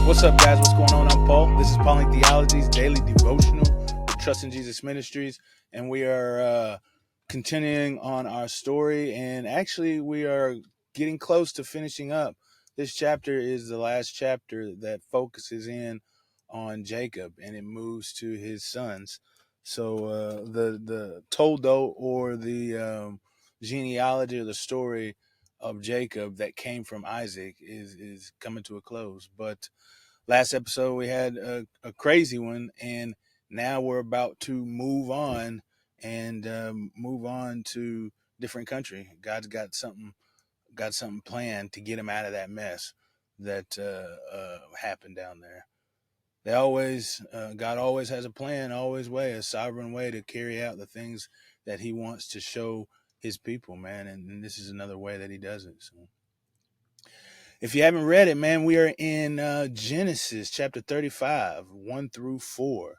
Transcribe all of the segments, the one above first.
What's up, guys? What's going on? I'm Paul. This is Pauline Theology's daily devotional with Trust in Jesus Ministries, and we are continuing on our story. And actually, we are getting close to finishing up. This chapter is the last chapter that focuses in on Jacob, and it moves to his sons. So the toldo, or the genealogy or the story of Jacob that came from Isaac is coming to a close, but last episode we had a crazy one, and now we're about to move on and move on to different country. God's got something planned to get him out of that mess that happened down there. God always has a plan, always a sovereign way to carry out the things that he wants to show his people, man. And this is another way that he does it. So if you haven't read it, man, we are in Genesis chapter 35, 1 through 4.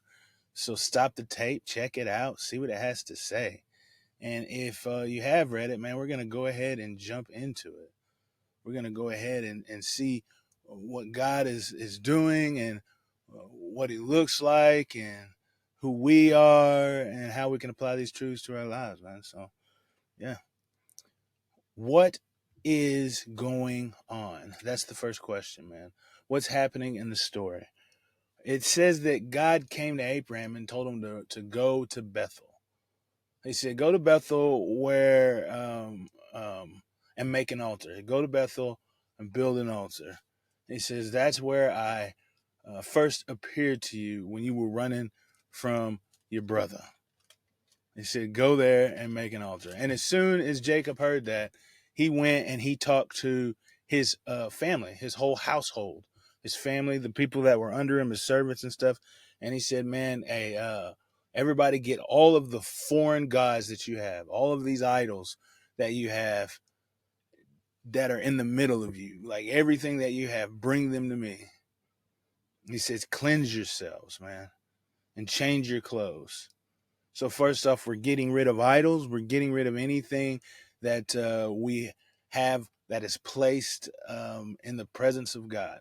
So stop the tape, check it out, see what it has to say. And if you have read it, man, we're going to go ahead and jump into it. We're going to go ahead and see what God is doing, and what he looks like, and who we are, and how we can apply these truths to our lives, man. So, yeah. What is going on? That's the first question, man. What's happening in the story? It says that God came to Abraham and told him to go to Bethel. He said, go to Bethel and make an altar. Go to Bethel and build an altar. He says, that's where I first appeared to you when you were running from your brother. He said, go there and make an altar. And as soon as Jacob heard that, he went and he talked to his family, his whole household, his family, the people that were under him, his servants and stuff. And he said, man, hey, everybody get all of the foreign gods that you have, all of these idols that you have that are in the middle of you, like everything that you have, bring them to me. And he says, cleanse yourselves, man, and change your clothes. So first off, we're getting rid of idols. We're getting rid of anything that we have that is placed in the presence of God.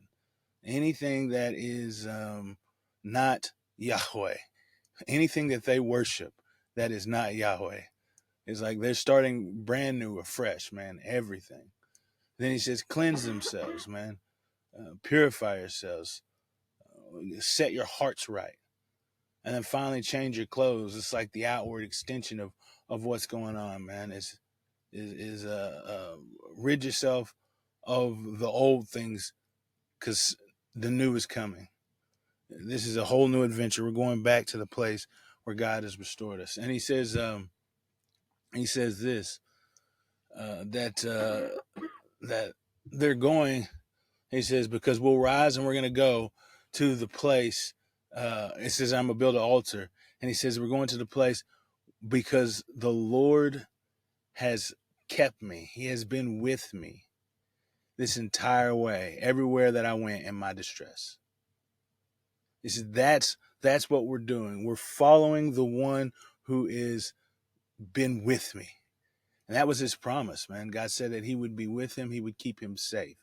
Anything that is not Yahweh. Anything that they worship that is not Yahweh. It's like they're starting brand new, afresh, man, everything. Then he says, cleanse themselves, man. Purify yourselves. Set your hearts right. And then finally change your clothes. It's like the outward extension of what's going on, man. Rid yourself of the old things, because the new is coming. This is a whole new adventure. We're going back to the place where God has restored us. And he says this, that they're going. He says, because we'll rise and we're going to go to the place. It says, I'm going to build an altar. And he says, we're going to the place because the Lord has kept me. He has been with me this entire way, everywhere that I went in my distress. He said, that's what we're doing. We're following the one who is been with me. And that was his promise, man. God said that he would be with him. He would keep him safe.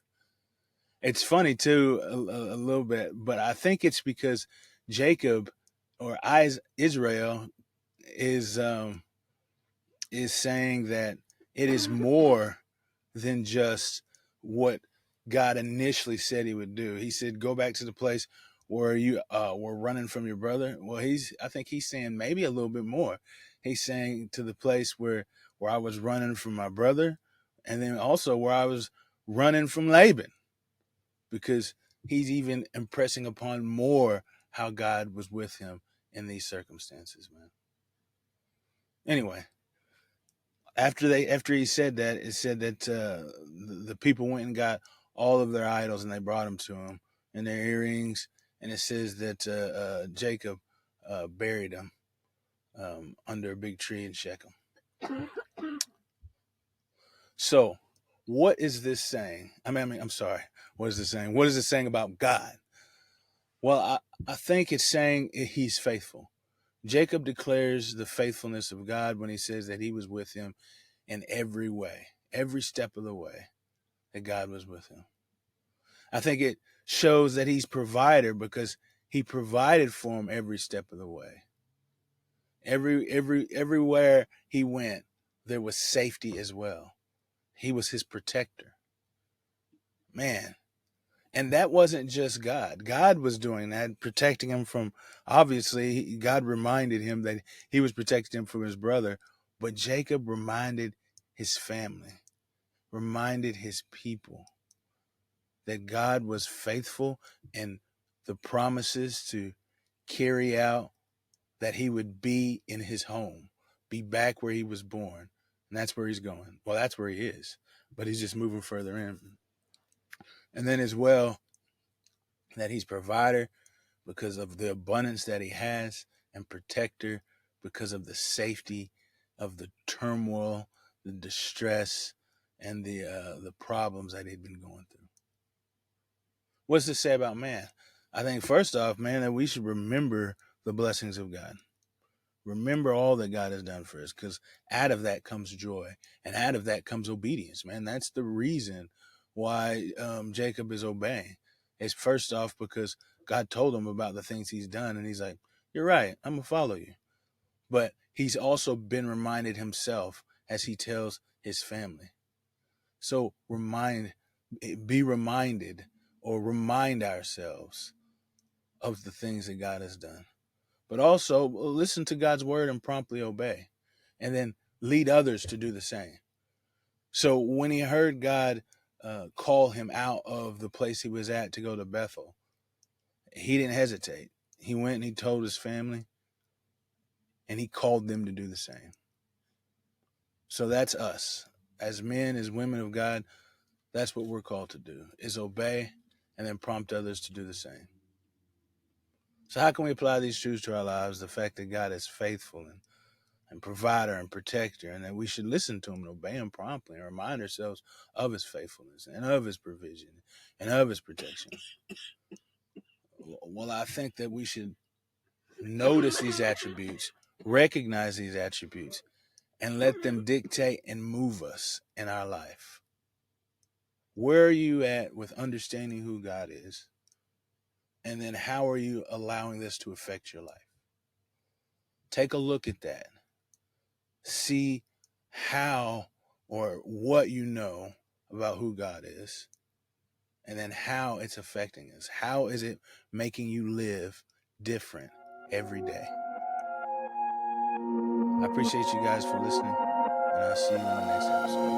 It's funny too, a little bit, but I think it's because Jacob, or Israel, is saying that it is more than just what God initially said he would do. He said, go back to the place where you were running from your brother. Well, I think he's saying maybe a little bit more. He's saying to the place where I was running from my brother, and then also where I was running from Laban, because he's even impressing upon more how God was with him in these circumstances, man. Anyway, after he said that, it said that the people went and got all of their idols and they brought them to him, and their earrings. And it says that Jacob buried them under a big tree in Shechem. So, what is this saying? I'm sorry. What is this saying? What is it saying about God? Well, I think it's saying he's faithful. Jacob declares the faithfulness of God when he says that he was with him in every way, every step of the way, that God was with him. I think it shows that he's provider because he provided for him every step of the way. Everywhere he went, there was safety as well. He was his protector. Man. And that wasn't just God. God was doing that, protecting him from, obviously, God reminded him that he was protecting him from his brother, but Jacob reminded his family, reminded his people that God was faithful and the promises to carry out, that he would be in his home, be back where he was born. And that's where he's going. Well, that's where he is, but he's just moving further in. And then as well, that he's provider because of the abundance that he has, and protector because of the safety of the turmoil, the distress, and the problems that he'd been going through. What's this say about man? I think first off, man, that we should remember the blessings of God. Remember all that God has done for us, because out of that comes joy, and out of that comes obedience, man. That's the reason why Jacob is obeying. It's first off because God told him about the things he's done, and he's like, you're right, I'm going to follow you. But he's also been reminded himself as he tells his family. So be reminded, or remind ourselves of the things that God has done. But also listen to God's word and promptly obey, and then lead others to do the same. So when he heard God call him out of the place he was at to go to Bethel, he didn't hesitate. He went and he told his family, and he called them to do the same. So that's us. As men, as women of God, that's what we're called to do, is obey and then prompt others to do the same. So how can we apply these truths to our lives? The fact that God is faithful and provider and protector, and that we should listen to him and obey him promptly and remind ourselves of his faithfulness and of his provision and of his protection. Well, I think that we should notice these attributes, recognize these attributes, and let them dictate and move us in our life. Where are you at with understanding who God is? And then how are you allowing this to affect your life? Take a look at that. See how or what you know about who God is, and then how it's affecting us. How is it making you live different every day? I appreciate you guys for listening, and I'll see you in the next episode.